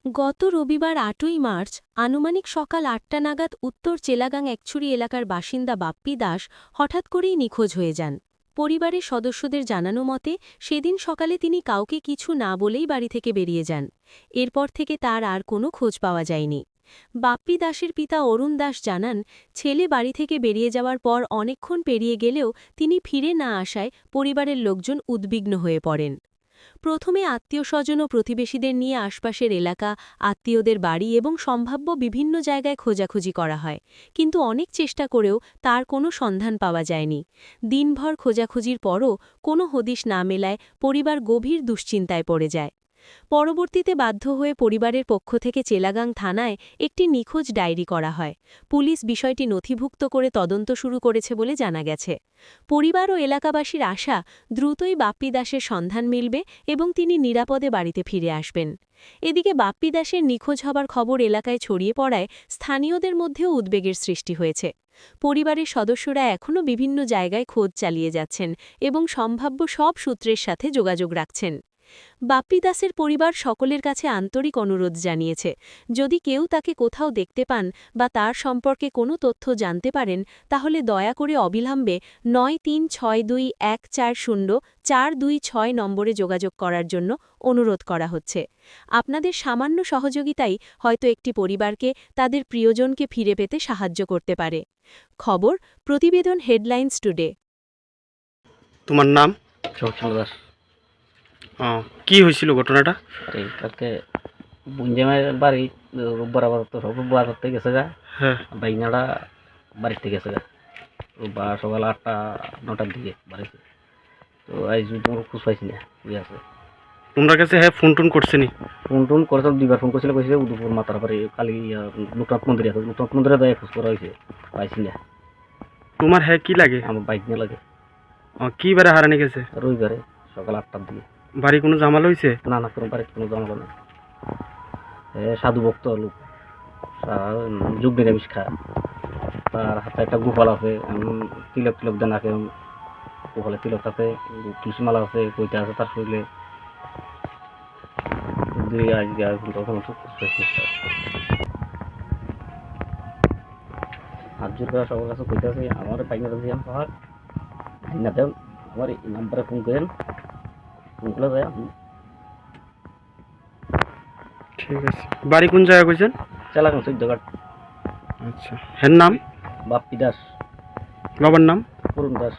গত রবিবার ৮ই মার্চ আনুমানিক সকাল ৮টা নাগাদ উত্তর চেলাগাং একছুরি এলাকার বাসিন্দা বাপ্পি দাস হঠাৎ করেই নিখোঁজ হয়ে যান। পরিবারের সদস্যদের জানানো মতে সেদিন সকালে তিনি কাউকে কিছু না বলেই বাড়ি থেকে বেরিয়ে যান। এরপর থেকে তার আর কোনো খোঁজ পাওয়া যায়নি। বাপ্পি দাসের পিতা অরুণ দাস জানান, ছেলে বাড়ি থেকে বেরিয়ে যাওয়ার পর অনেকক্ষণ পেরিয়ে গেলেও তিনি ফিরে না আসায় পরিবারের লোকজন উদ্বিগ্ন হয়ে পড়েন। প্রথমে আত্মীয়স্বজন ও প্রতিবেশীদের নিয়ে আশপাশের এলাকা, আত্মীয়দের বাড়ি এবং সম্ভাব্য বিভিন্ন জায়গায় খোঁজাখুঁজি করা হয়, কিন্তু অনেক চেষ্টা করেও তার কোনো সন্ধান পাওয়া যায়নি। দিনভর খোঁজাখুঁজির পরও কোনো হদিশ না মেলায় পরিবার গভীর দুশ্চিন্তায় পড়ে যায়। পরবর্তীতে বাধ্য হয়ে পরিবারের পক্ষ থেকে চেলাগাং থানায় একটি নিখোঁজ ডায়েরি করা হয়। পুলিশ বিষয়টি নথিভুক্ত করে তদন্ত শুরু করেছে বলে জানা গেছে। পরিবার ও এলাকাবাসীর আশা, দ্রুতই বাপ্পি দাসের সন্ধান মিলবে এবং তিনি নিরাপদে বাড়িতে ফিরে আসবেন। এদিকে বাপ্পি দাসের নিখোঁজ হবার খবর এলাকায় ছড়িয়ে পড়ায় স্থানীয়দের মধ্যেও উদ্বেগের সৃষ্টি হয়েছে। পরিবারের সদস্যরা এখনও বিভিন্ন জায়গায় খোঁজ চালিয়ে যাচ্ছেন এবং সম্ভাব্য সব সূত্রের সাথে যোগাযোগ রাখছেন। বাপ্পি দাসের পরিবার সকলের কাছে আন্তরিক অনুরোধ জানিয়েছে, যদি কেউ তাকে কোথাও দেখতে পান বা তার সম্পর্কে কোনো তথ্য জানতে পারেন তাহলে দয়া করে অবিলম্বে 9362140426 নম্বরে যোগাযোগ করার জন্য অনুরোধ করা হচ্ছে। আপনাদের সামান্য সহযোগিতাই হয়তো একটি পরিবারকে তাদের প্রিয়জনকে ফিরে পেতে সাহায্য করতে পারে। খবর, প্রতিবেদন হেডলাইন্স টুডে। তোমার নাম? শৌচালয় দাস। কি হয়েছিল ঘটনাটা? এই কালকে বুঞ্জামের বাড়ি রোববার আবার তো রোববার করতে গেছে গা। হ্যাঁ। বাইনাটা বাড়িতে গেছে গা রোববার সকাল ৮টা-৯টার দিকে বাড়িতে। তো আজ তোমার খোঁজ পাইছি না, বুঝে আছে তোমার কাছে হ্যাঁ ফোন টোন করছে নি? ফোন টোন করে দুইবার ফোন করছিল, কইছে উদয়পুর মাতার বাড়ি কালি লোকনাথ মন্দিরে আছে, লোকনাথ মন্দিরে দেয় খোঁজ করা হয়েছে, পাইছি না। তোমার হ্যাঁ কি লাগে? আমার বাইক নিয়ে লাগে। কি বারে হারানি গেছে? রবিবারে সকাল ৮টার দিকে। বাড়ি কোনো জামাল হয়েছে? না না, কোনো বাড়িতে কোনো জমা নেই। সাধু ভক্ত লোক, যোগ নিরামিষ খায়। তার হাতে একটা গোপাল আছে, তিলক তিলক দেন আঁকে, গোপালের তিলক আছে, তুলসীমালা আছে, কইটা আছে তার শরীরে। হাত জোর করা সবার কাছে কইতে আছে, আমার পাইনাটা দিয়ে পাহাড় না দেন, আমার এই নাম্বারে ফোন করেন, ফোন করলে যায়। ঠিক আছে। বাড়ি কোন জায়গায় কইছেন? চালাগাং ১৪ ঘাট। আচ্ছা, হ্যাঁ নাম? বাপ্পি দাস। বাবার নাম? অরুণ দাস।